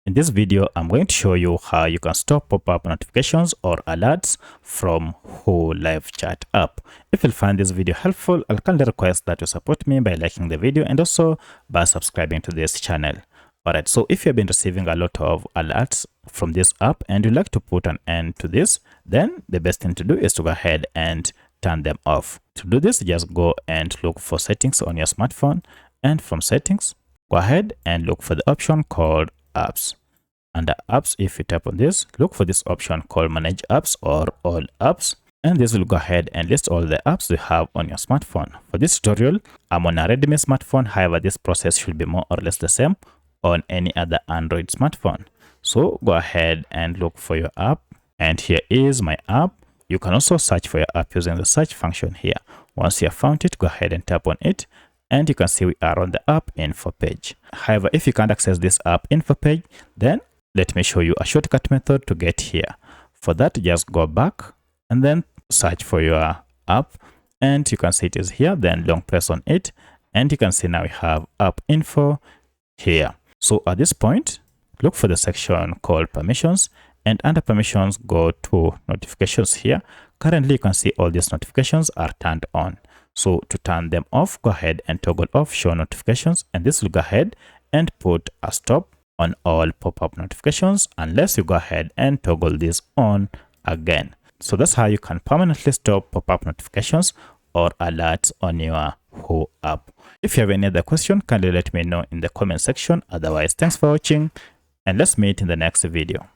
In this video, I'm going to show you how you can stop pop-up notifications or alerts from Who Live Chat app. If you find this video helpful, I'll kindly request that you support me by liking the video and also by subscribing to this channel. Alright, so if you've been receiving a lot of alerts from this app and you'd like to put an end to this, then the best thing to do is to go ahead and turn them off. To do this, just go and look for settings on your smartphone, and from settings, go ahead and look for the option called apps. Under apps, if you tap on this, look for this option called manage apps or all apps, and this will go ahead and list all the apps you have on your smartphone. For this tutorial, I'm on a Redmi smartphone. However, this process should be more or less the same on any other Android smartphone. So go ahead and look for your app, and here is my app. You can also search for your app using the search function here. Once you have found it, go ahead and tap on it, and you can see we are on the app info page. However, if you can't access this app info page, then let me show you a shortcut method to get here. For that, just go back and then search for your app, and you can see it is here. Then long press on it, and you can see now we have app info here. So at this point, look for the section called permissions, and under permissions, go to notifications here. Currently, you can see all these notifications are turned on. So to turn them off, go ahead and toggle off show notifications, and this will go ahead and put a stop on all pop-up notifications unless you go ahead and toggle this on again. So that's how you can permanently stop pop-up notifications or alerts on your Who app. If you have any other question, kindly let me know in the comment section. Otherwise, thanks for watching, and let's meet in the next video.